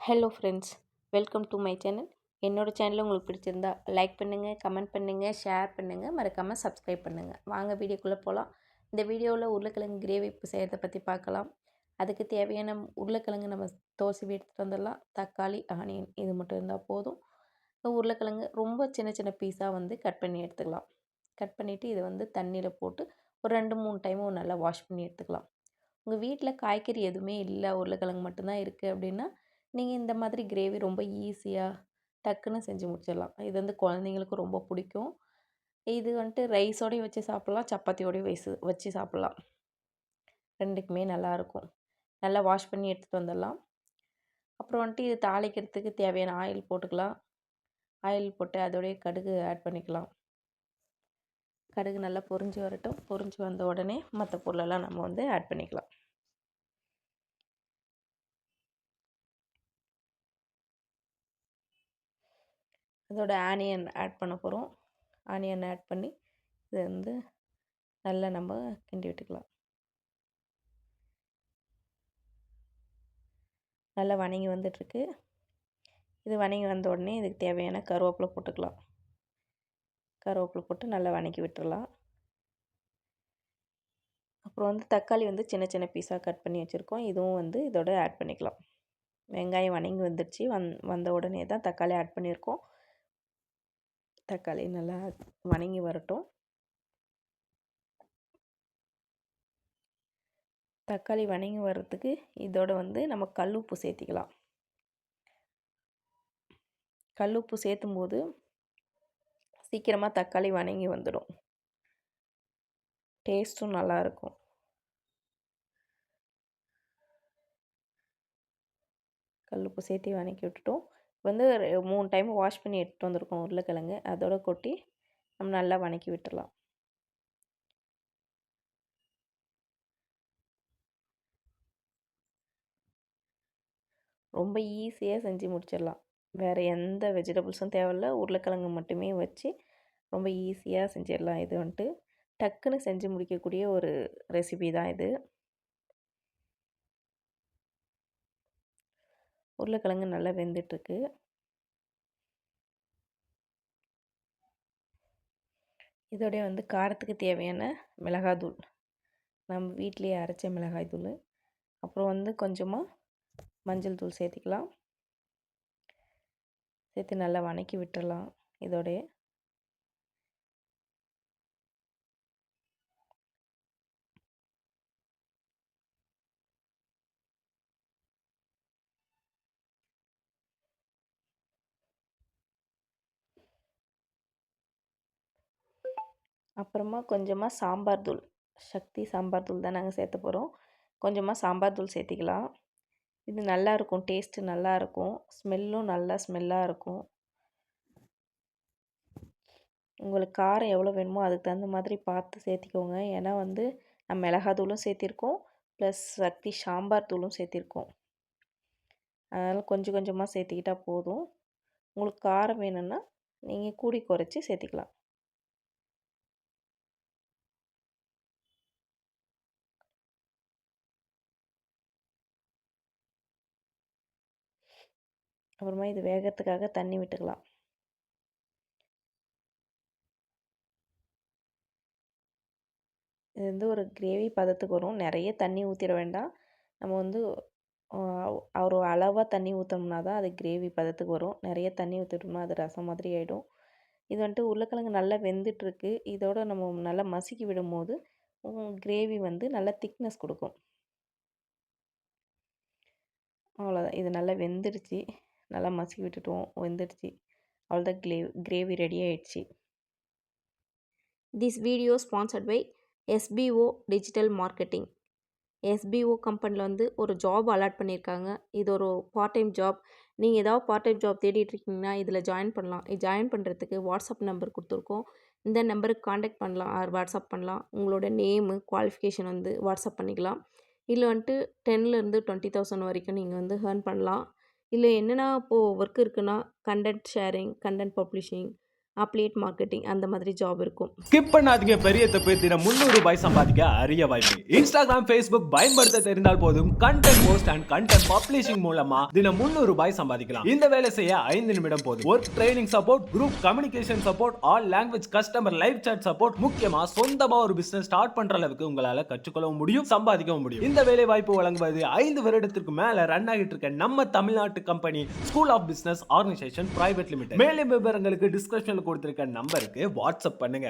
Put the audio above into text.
Hello friends, welcome to my channel. என்னோடய channel உங்களுக்கு பிடிச்சிருந்தா லைக் பண்ணுங்கள், கமெண்ட் பண்ணுங்கள், ஷேர் பண்ணுங்கள், மறக்காமல் சப்ஸ்கிரைப் பண்ணுங்கள். வாங்க வீடியோக்குள்ளே போகலாம். இந்த வீடியோவில் உருளைக்கிழங்கு கிரேவி இப்போ செய்கிறத பற்றி பார்க்கலாம். அதுக்கு தேவையான உருளைக்கிழங்கு நம்ம தோசை எடுத்துகிட்டு வந்துடலாம். தக்காளி, ஆனியன் இது மட்டும் இருந்தால் போதும். உருளைக்கிழங்கு ரொம்ப சின்ன சின்ன பீஸாக கட் பண்ணி எடுத்துக்கலாம். கட் பண்ணிவிட்டு இதை தண்ணியில் போட்டு ஒரு 2-3 டைமும் நல்லா வாஷ் பண்ணி எடுத்துக்கலாம். உங்கள் வீட்டில் காய்கறி எதுவுமே இல்லை, உருளைக்கிழங்கு மட்டும்தான் இருக்குது அப்படின்னா நீங்கள் இந்த மாதிரி கிரேவி ரொம்ப ஈஸியாக டக்குன்னு செஞ்சு முடிச்சிடலாம். இது குழந்தைங்களுக்கு ரொம்ப பிடிக்கும். இது ரைஸோடையும் வச்சு சாப்பிட்லாம், சப்பாத்தியோடையும் வச்சு சாப்பிட்லாம். ரெண்டுக்குமே நல்லாயிருக்கும். நல்லா வாஷ் பண்ணி எடுத்துகிட்டு வந்துடலாம். அப்புறம் இது தாளிக்கிறதுக்கு தேவையான ஆயில் போட்டுக்கலாம். ஆயில் போட்டு அதோடைய கடுகு ஆட் பண்ணிக்கலாம். கடுகு நல்லா பொரிஞ்சு வரட்டும். பொரிஞ்சு வந்த உடனே மற்ற பொருளெல்லாம் நம்ம ஆட் பண்ணிக்கலாம். அதோட ஆனியன் ஆட் பண்ண போகிறோம். ஆனியன் ஆட் பண்ணி இது நல்லா நம்ம கிண்டி விட்டுக்கலாம். நல்லா வணங்கி வந்துட்டுருக்கு. இது வணங்கி வந்த உடனே இதுக்கு தேவையான கருவேப்பிலை போட்டுக்கலாம். கருவேப்பிலை போட்டு நல்லா வணக்கி விட்டுடலாம். அப்புறம் தக்காளி சின்ன சின்ன பீஸாக கட் பண்ணி வச்சுருக்கோம். இதுவும் இதோட ஆட் பண்ணிக்கலாம். வெங்காயம் வணங்கி வந்துடுச்சு. வந்த உடனே தான் தக்காளி ஆட் பண்ணியிருக்கோம். தக்காளி நல்லா வணங்கி வரட்டும். தக்காளி வணங்கி வர்றதுக்கு இதோட நம்ம கல்லுப்பு சேர்த்திக்கலாம். கல்லுப்பு சேர்த்தும் போது சீக்கிரமாக தக்காளி வணங்கி வந்துடும். டேஸ்ட்டும் நல்லாயிருக்கும். கல்லுப்பு சேர்த்து வணக்கி விட்டுட்டோம். 3 டைம் வாஷ் பண்ணி எடுத்துகிட்டு வந்திருக்கோம் உருளைக்கிழங்கு. அதோட கொட்டி நம்ம நல்லா வணக்கி விட்டுடலாம். ரொம்ப ஈஸியாக செஞ்சு முடிச்சிடலாம். வேறு எந்த வெஜிடபிள்ஸும் தேவையில்ல. உருளைக்கிழங்கு மட்டுமே வச்சு ரொம்ப ஈஸியாக செஞ்சிடலாம். இது டக்குன்னு செஞ்சு முடிக்கக்கூடிய ஒரு ரெசிபி தான் இது. உருளைக்கிழங்கு நல்லா வெந்துட்டுருக்கு. இதோடைய காரத்துக்கு தேவையான மிளகாய்த்தூள், நம்ம வீட்டிலேயே அரைச்ச மிளகாய் தூள். அப்புறம் கொஞ்சமாக மஞ்சள் தூள் சேர்த்திக்கலாம். சேர்த்து நல்லா வணக்கி விட்டுடலாம். இதோடைய அப்புறமா கொஞ்சமாக சாம்பார் தூள், சக்தி சாம்பார் தூள் தான் நாங்கள் சேர்த்த போகிறோம். கொஞ்சமாக சாம்பார் தூள் சேர்த்திக்கலாம். இது நல்லாயிருக்கும், டேஸ்ட்டு நல்லாயிருக்கும், ஸ்மெல்லும் நல்லா ஸ்மெல்லாக இருக்கும். உங்களுக்கு காரம் எவ்வளோ வேணுமோ அதுக்கு தகுந்த மாதிரி பார்த்து சேர்த்திக்கோங்க. ஏன்னா நம்ம மிளகாய் தூளும் சேர்த்திருக்கோம், ப்ளஸ் சக்தி சாம்பார் தூளும் சேர்த்திருக்கோம். அதனால் கொஞ்சம் கொஞ்சமாக சேர்த்திக்கிட்டா போதும். உங்களுக்கு காரம் வேணும்னா நீங்கள் கூடி குறைச்சி சேர்த்திக்கலாம். அப்புறமா இது வேகிறதுக்காக தண்ணி விட்டுக்கலாம். இது ஒரு கிரேவி பதத்துக்கு வரும். நிறைய தண்ணி ஊற்றிட வேண்டாம். நம்ம ஒரு அளவாக தண்ணி ஊற்றினோம்னா தான் அது கிரேவி பதத்துக்கு வரும். நிறைய தண்ணி ஊற்றிட்டோம்னா அது ரசம் மாதிரி ஆகிடும். இது உருளைக்கிழங்கு நல்லா வெந்துட்டுருக்கு. இதோட நம்ம நல்லா மசிக்கி விடும்போது கிரேவி நல்லா திக்னஸ் கொடுக்கும். அவ்வளோதான். இது நல்லா வெந்துடுச்சு. நல்லா மசிக்கி விட்டுட்டோம், வெந்துடுச்சு. அவ்வளோதான், கிரேவி ரெடி ஆயிடுச்சு. This video sponsored by SEO digital marketing. SEO கம்பெனியில் ஒரு ஜாப் அலாட் பண்ணியிருக்காங்க. இது ஒரு பார்ட் டைம் ஜாப். நீங்கள் ஏதாவது பார்ட் டைம் ஜாப் தேடிட்டுருக்கீங்கன்னா இதில் ஜாயின் பண்ணலாம். ஜாயின் பண்ணுறதுக்கு வாட்ஸ்அப் நம்பர் கொடுத்துருக்கோம். இந்த நம்பருக்கு காண்டாக்ட் பண்ணலாம், வாட்ஸ்அப் பண்ணலாம். உங்களோட நேமு, குவாலிஃபிகேஷன் வாட்ஸ்அப் பண்ணிக்கலாம். இதில் 10,000 20,000 வரைக்கும் நீங்கள் ஏர்ன் பண்ணலாம். இல்லை என்னென்னா இப்போது ஒர்க் இருக்குன்னா content sharing, content publishing, appellate marketing அந்த மாதிரி ஜாப் இருக்கும். ஸ்கிப் பண்ணாதீங்க, பெரிய தப்பு. தினம் 300 ரூபாய் சம்பாதிக்க அரிய வாய்ப்பு. இன்ஸ்டாகிராம், Facebook பயன்படுத்த தெரிந்தால் போதும். Content post and content publishing மூலமா தினம் 300 ரூபாய் சம்பாதிக்கலாம். இந்த வேலை செய்ய 5 நிமிடம் போதும். Work training support, group communication support, all language customer live chat support, முக்கியமா சொந்தமா ஒரு பிசினஸ் ஸ்டார்ட் பண்ற அளவுக்கு உங்களால கற்றுக்கொள்ளவும் முடியும், சம்பாதிக்கவும் முடியும். இந்த வேலை வாய்ப்பு வழங்குவது 5 வருடத்திற்கு மேல ரன் ஆகிட்டு இருக்க நம்ம தமிழ்நாட்டு company school of business organisation private limited. மேலும் விவரங்களுக்கு டிஸ்கிரிப்ஷன்ல கொடுத்திருக்க நம்பருக்கு வாட்ஸ்அப் பண்ணுங்க.